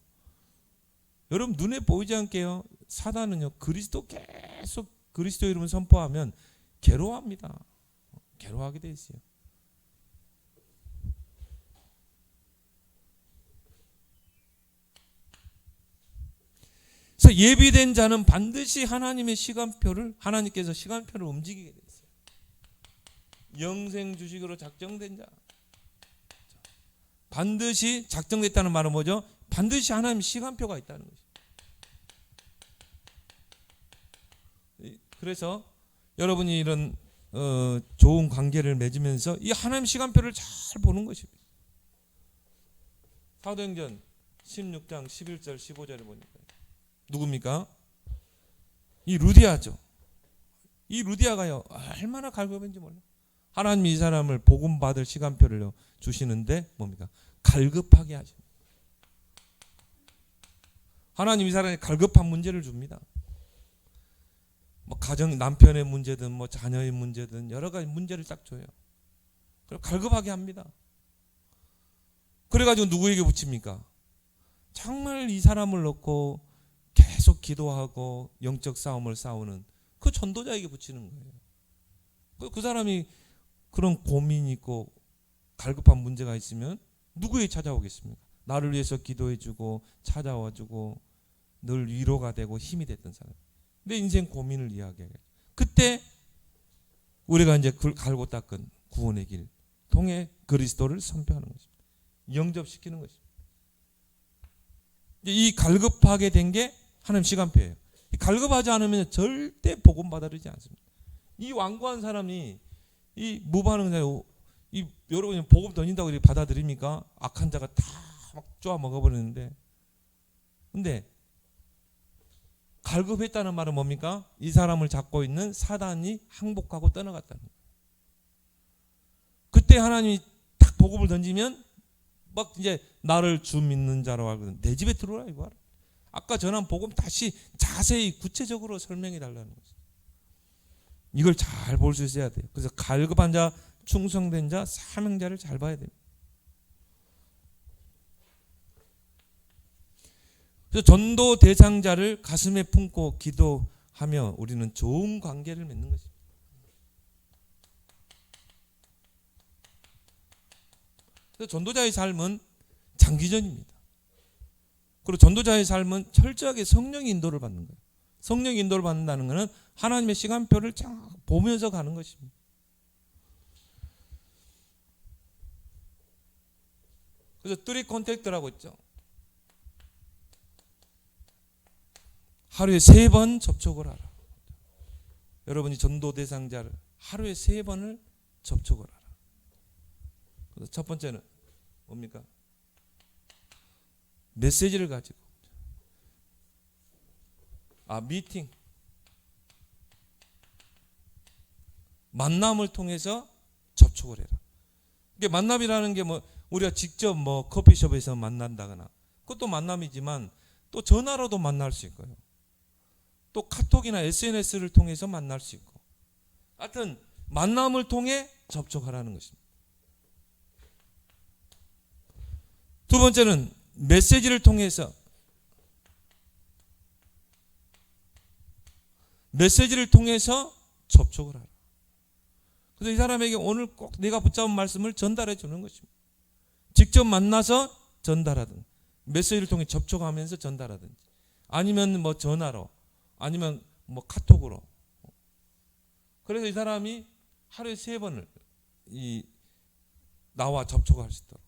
여러분 눈에 보이지 않게요. 사단은요, 그리스도 계속 그리스도 이름을 선포하면 괴로워합니다. 괴로워하게 돼 있어요. 그래서 예비된 자는 반드시 하나님의 시간표를, 하나님께서 시간표를 움직이게 돼 있어요. 영생 주식으로 작정된 자. 반드시 작정됐다는 말은 뭐죠? 반드시 하나님의 시간표가 있다는 것이죠. 그래서 여러분이 이런 좋은 관계를 맺으면서 이 하나님 시간표를 잘 보는 것입니다. 사도행전 16장 11절 15절을 보니까 누굽니까? 이 루디아죠. 이 루디아가요, 얼마나 갈급한지 몰라요. 하나님이 이 사람을 복음 받을 시간표를 주시는데 뭡니까? 갈급하게 하십니다. 하나님 이 사람에 갈급한 문제를 줍니다. 뭐 가정, 남편의 문제든 뭐 자녀의 문제든 여러 가지 문제를 딱 줘요. 그리고 갈급하게 합니다. 그래가지고 누구에게 붙입니까? 정말 이 사람을 놓고 계속 기도하고 영적 싸움을 싸우는 그 전도자에게 붙이는 거예요. 그 사람이 그런 고민이 있고 갈급한 문제가 있으면 누구에게 찾아오겠습니까? 나를 위해서 기도해주고 찾아와주고 늘 위로가 되고 힘이 됐던 사람. 내 인생 고민을 이야기해요. 그때 우리가 이제 갈고 닦은 구원의 길 통해 그리스도를 선포하는 것입니다. 영접시키는 것입니다. 이 갈급하게 된 게 하나님 시간표예요. 갈급하지 않으면 절대 복음 받아들이지 않습니다. 이 완고한 사람이 이 무반응 사람, 이 여러분이 복음 던진다고 이렇게 받아들입니까? 악한 자가 다 막 쪼아 먹어버리는데, 근데 갈급했다는 말은 뭡니까? 이 사람을 잡고 있는 사단이 항복하고 떠나갔다는 거예요. 그때 하나님이 딱 복음을 던지면 막 이제 나를 주 믿는 자로 알거든. 내 집에 들어오라 이거. 아까 전한 복음 다시 자세히 구체적으로 설명해 달라는 거죠. 이걸 잘 볼 수 있어야 돼요. 그래서 갈급한 자, 충성된 자, 사명자를 잘 봐야 됩니다. 그래서 전도 대상자를 가슴에 품고 기도하며 우리는 좋은 관계를 맺는 것입니다. 그래서 전도자의 삶은 장기전입니다. 그리고 전도자의 삶은 철저하게 성령의 인도를 받는 거예요. 성령의 인도를 받는다는 것은 하나님의 시간표를 쫙 보면서 가는 것입니다. 그래서 3 컨택트라고 있죠. 하루에 3번 접촉을 하라. 여러분이 전도 대상자를 하루에 3번을 접촉을 하라. 그래서 첫 번째는 뭡니까? 메시지를 가지고 미팅, 만남을 통해서 접촉을 해라. 이게 만남이라는 게 우리가 직접 커피숍에서 만난다거나 그것도 만남이지만 또 전화로도 만날 수 있고요. 또 카톡이나 SNS를 통해서 만날 수 있고, 하여튼 만남을 통해 접촉하라는 것입니다. 두 번째는 메시지를 통해서 접촉을 하라. 그래서 이 사람에게 오늘 꼭 내가 붙잡은 말씀을 전달해 주는 것입니다. 직접 만나서 전달하든, 메시지를 통해 접촉하면서 전달하든지, 아니면 전화로, 아니면 카톡으로. 그래서 이 사람이 하루에 3번을 나와 접촉할 수 있도록.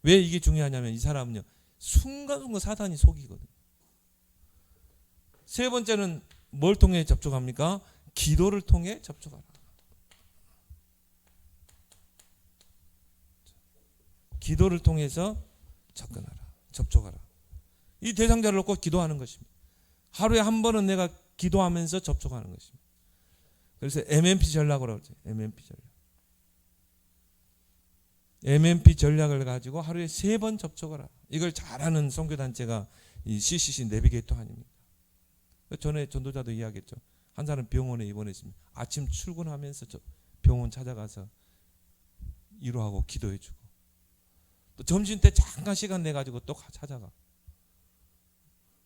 왜 이게 중요하냐면 이 사람은요, 순간순간 사단이 속이거든요. 세 번째는 뭘 통해 접촉합니까? 기도를 통해 접촉하라. 기도를 통해서 접촉하라. 이 대상자를 놓고 기도하는 것입니다. 하루에 한 번은 내가 기도하면서 접촉하는 것입니다. 그래서 MMP 전략으로 하죠. MMP 전략을 가지고 하루에 3번 접촉을 하라. 이걸 잘하는 선교단체가 이 CCC 내비게이터 아닙니까? 전에 전도자도 이야기했죠. 한 사람 병원에 입원했습니다. 아침 출근하면서 병원 찾아가서 위로하고 기도해주고, 또 점심 때 잠깐 시간 내가지고 또 찾아가.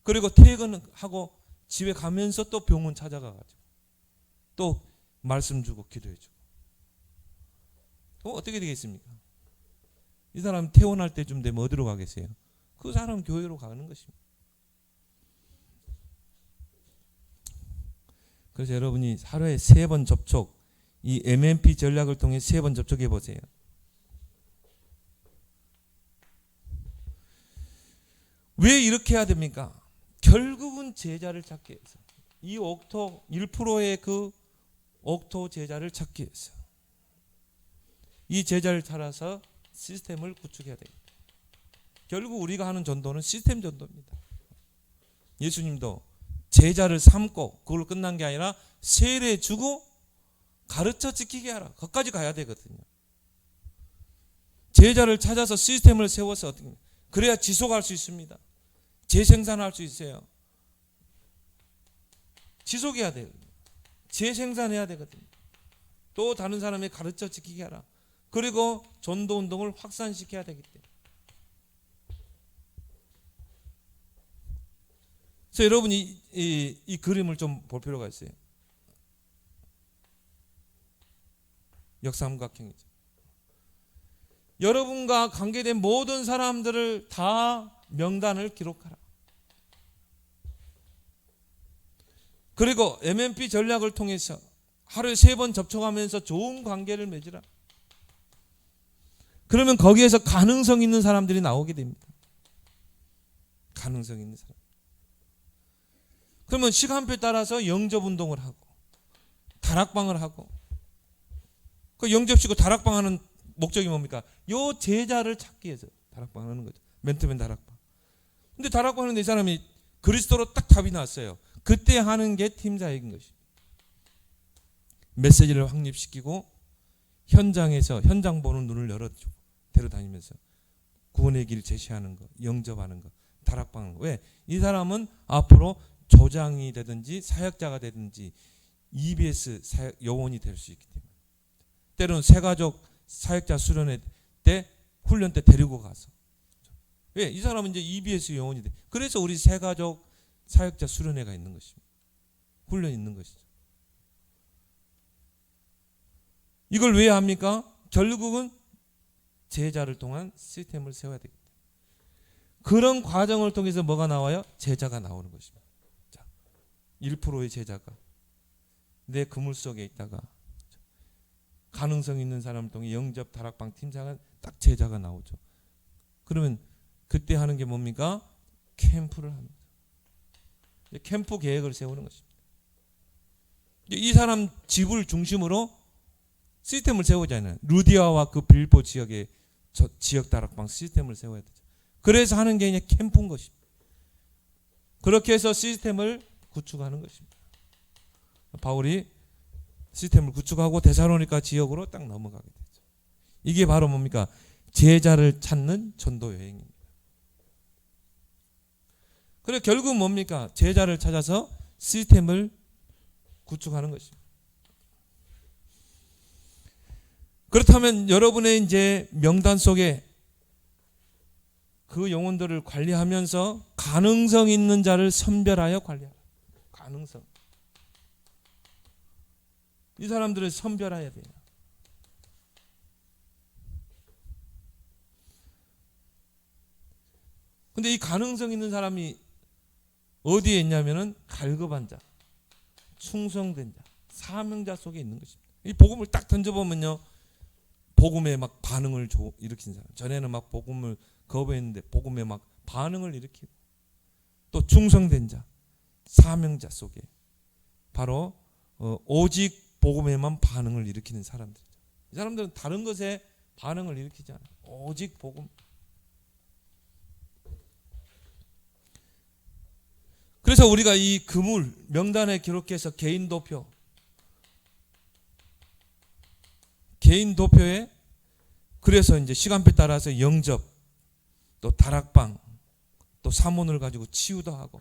그리고 퇴근하고 집에 가면서 또 병원 찾아가가지고 또 말씀 주고 기도해주고. 그럼 어떻게 되겠습니까? 이 사람 퇴원할 때쯤 되면 어디로 가겠어요? 그 사람 교회로 가는 것입니다. 그래서 여러분이 하루에 3번 접촉, 이 MMP 전략을 통해 3번 접촉해 보세요. 왜 이렇게 해야 됩니까? 결국은 제자를 찾기 위해서, 이 옥토 1%의 그 옥토 제자를 찾기 위해서 이 제자를 찾아서 시스템을 구축해야 됩니다. 결국 우리가 하는 전도는 시스템 전도입니다. 예수님도 제자를 삼고 그걸로 끝난 게 아니라 세례 주고 가르쳐 지키게 하라. 거기까지 가야 되거든요. 제자를 찾아서 시스템을 세워서 어떻게, 그래야 지속할 수 있습니다. 재생산할 수 있어요. 지속해야 돼요. 재생산해야 되거든요. 또 다른 사람이 가르쳐 지키게 하라. 그리고 전도 운동을 확산시켜야 되기 때문에. 그래서 여러분이 이 그림을 좀 볼 필요가 있어요. 역삼각형이죠. 여러분과 관계된 모든 사람들을 다 명단을 기록하라. 그리고 MMP 전략을 통해서 하루에 3번 접촉하면서 좋은 관계를 맺으라. 그러면 거기에서 가능성 있는 사람들이 나오게 됩니다. 가능성 있는 사람. 그러면 시간표에 따라서 영접 운동을 하고 다락방을 하고, 그 영접시고 다락방 하는 목적이 뭡니까? 요 제자를 찾기 위해서 다락방 하는 거죠. 맨투맨 다락방. 근데 다락방 하는데 이 사람이 그리스도로 딱 답이 났어요. 그때 하는 게 팀사역인 것이. 메시지를 확립시키고 현장에서 현장 보는 눈을 열어주고 데려다니면서 구원의 길 제시하는 거, 영접하는 거, 다락방. 왜? 이 사람은 앞으로 조장이 되든지 사역자가 되든지 EBS 사역 요원이 될 수 있기 때문에, 때로는 새가족 사역자 수련회 때 훈련 때 데리고 가서, 왜? 이 사람은 이제 EBS 요원이 돼. 그래서 우리 새가족 사역자 수련회가 있는 것입니다. 훈련이 있는 것이죠. 이걸 왜 합니까? 결국은 제자를 통한 시스템을 세워야 되기 때문에. 그런 과정을 통해서 뭐가 나와요? 제자가 나오는 것입니다. 자, 1%의 제자가 내 그물 속에 있다가 가능성 있는 사람을 통해 영접 다락방 팀장은 딱 제자가 나오죠. 그러면 그때 하는 게 뭡니까? 캠프를 합니다. 캠프 계획을 세우는 것입니다. 이 사람 집을 중심으로 시스템을 세우잖아요. 루디아와 그 빌보 지역의 지역 다락방 시스템을 세워야 되죠. 그래서 하는 게 그냥 캠프인 것입니다. 그렇게 해서 시스템을 구축하는 것입니다. 바울이 시스템을 구축하고 데살로니가 지역으로 딱 넘어가게 되죠. 이게 바로 뭡니까? 제자를 찾는 전도 여행입니다. 그래 결국 뭡니까? 제자를 찾아서 시스템을 구축하는 것입니다. 그렇다면 여러분의 이제 명단 속에 그 영혼들을 관리하면서 가능성 있는 자를 선별하여 관리하라. 가능성. 이 사람들을 선별해야 돼요. 근데 이 가능성 있는 사람이 어디에 있냐면은 갈급한 자, 충성된 자, 사명자 속에 있는 것입니다. 이 복음을 딱 던져보면요, 복음에 막 반응을 일으킨 사람. 전에는 막 복음을 거부했는데 복음에 막 반응을 일으키고, 또 충성된 자, 사명자 속에 바로 오직 복음에만 반응을 일으키는 사람들이죠. 이 사람들은 다른 것에 반응을 일으키지 않아요. 오직 복음. 그래서 우리가 이 그물 명단에 기록해서 개인 도표에 그래서 이제 시간표에 따라서 영접, 또 다락방, 또 사문을 가지고 치유도 하고.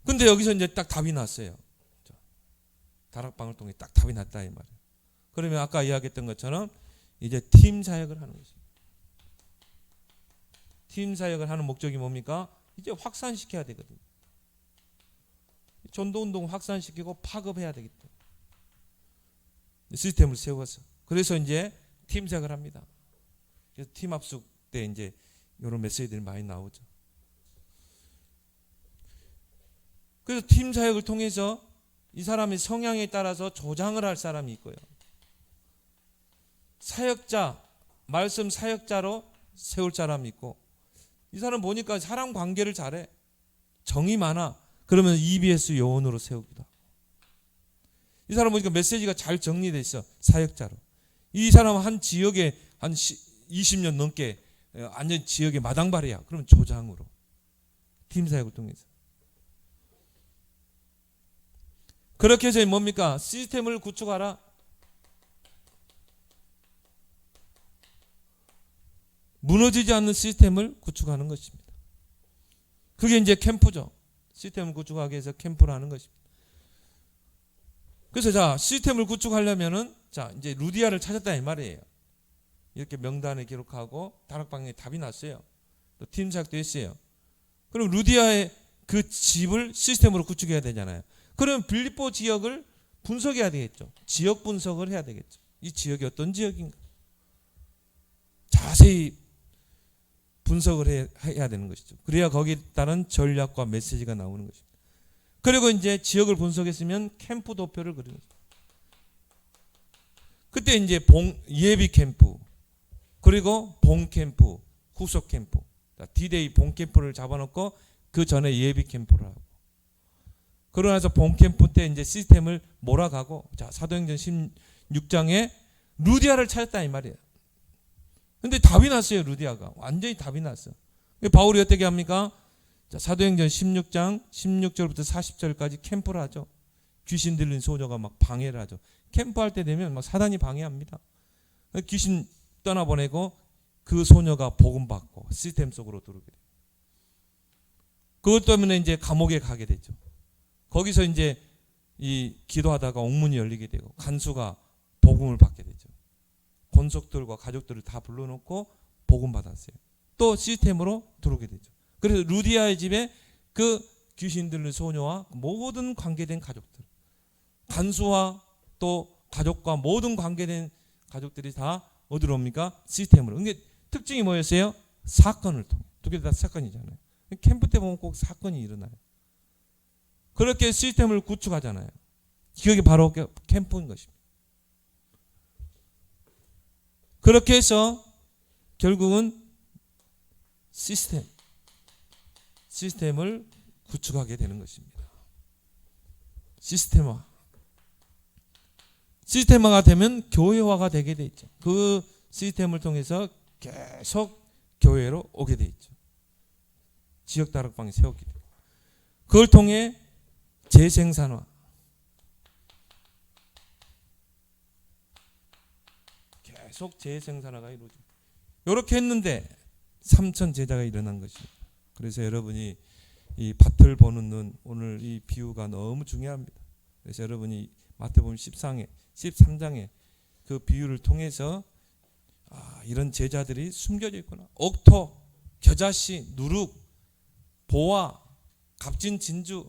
근데 여기서 이제 딱 답이 났어요. 다락방을 통해 딱 답이 났다 이 말이에요. 그러면 아까 이야기했던 것처럼 이제 팀 사역을 하는 것입니다. 팀 사역을 하는 목적이 뭡니까? 이제 확산시켜야 되거든요. 전도운동 확산시키고 파급해야 되기 때문에 시스템을 세워서, 그래서 이제 팀 사역을 합니다. 그래서 팀 합숙 때 이제 이런 메시지들이 많이 나오죠. 그래서 팀 사역을 통해서 이 사람의 성향에 따라서 조장을 할 사람이 있고요. 사역자, 말씀 사역자로 세울 사람이 있고, 이 사람 보니까 사람 관계를 잘해. 정이 많아. 그러면 EBS 요원으로 세우기도 하고. 이 사람 보니까 메시지가 잘 정리되어 있어. 사역자로. 이 사람은 한 지역에 한 20년 넘게 완전 지역의 마당발이야. 그러면 조장으로. 팀 사역을 통해서. 그렇게 해서 뭡니까? 시스템을 구축하라. 무너지지 않는 시스템을 구축하는 것입니다. 그게 이제 캠프죠. 시스템을 구축하기 위해서 캠프를 하는 것입니다. 그래서 자, 시스템을 구축하려면은 자, 이제 루디아를 찾았다 이 말이에요. 이렇게 명단에 기록하고 다락방에 답이 났어요. 또 팀 사역도 했어요. 그럼 루디아의 그 집을 시스템으로 구축해야 되잖아요. 그럼 빌립보 지역을 분석해야 되겠죠. 지역 분석을 해야 되겠죠. 이 지역이 어떤 지역인가? 자세히 분석을 해야 되는 것이죠. 그래야 거기에 따른 전략과 메시지가 나오는 것입니다. 그리고 이제 지역을 분석했으면 캠프 도표를 그리는 것입니다. 그때 이제 예비 캠프, 그리고 본 캠프, 후속 캠프, D-Day 본 캠프를 잡아놓고 그 전에 예비 캠프를 하고, 그러고 나서 본 캠프 때 이제 시스템을 몰아가고, 자, 사도행전 16장에 루디아를 찾았다 이 말이에요. 근데 답이 났어요. 루디아가 완전히 답이 났어. 바울이 어떻게 합니까? 자, 사도행전 16장 16절부터 40절까지 캠프를 하죠. 귀신 들린 소녀가 막 방해를 하죠. 캠프할 때 되면 막 사단이 방해합니다. 귀신 떠나보내고 그 소녀가 복음 받고 시스템 속으로 들어오게 돼요. 그것 때문에 이제 감옥에 가게 되죠. 거기서 이제 이 기도하다가 옥문이 열리게 되고 간수가 복음을 받게 되죠. 권속들과 가족들을 다 불러놓고 복음 받았어요. 또 시스템으로 들어오게 되죠. 그래서 루디아의 집에 그 귀신 들린 소녀와 모든 관계된 가족들, 간수와 또 가족과 모든 관계된 가족들이 다 어디로 옵니까? 시스템으로. 이게 특징이 뭐였어요? 사건을 통해. 두 개 다 사건이잖아요. 캠프 때 보면 꼭 사건이 일어나요. 그렇게 시스템을 구축하잖아요. 그게 바로 캠프인 것입니다. 그렇게 해서 결국은 시스템을 구축하게 되는 것입니다. 시스템화가 되면 교회화가 되게 돼 있죠. 그 시스템을 통해서 계속 교회로 오게 돼 있죠. 지역 다락방이 세웠기 때문에. 그걸 통해 재생산화. 계속 재생산화가 이루어집니다. 이렇게 했는데 3천 제자가 일어난 것입니다. 그래서 여러분이 이 밭을 보는 눈, 오늘 이 비유가 너무 중요합니다. 그래서 여러분이 마태복음 13장에 그 비유를 통해서 이런 제자들이 숨겨져 있구나. 옥토, 겨자씨, 누룩, 보화, 값진 진주.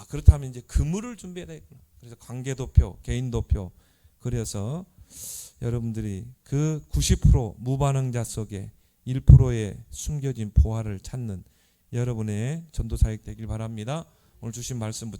그렇다면 이제 그물을 준비해야 되겠구나. 그래서 관계도표, 개인도표. 그래서 여러분들이 그 90% 무반응자 속에 1%의 숨겨진 보화를 찾는 여러분의 전도 사역 되길 바랍니다. 오늘 주신 말씀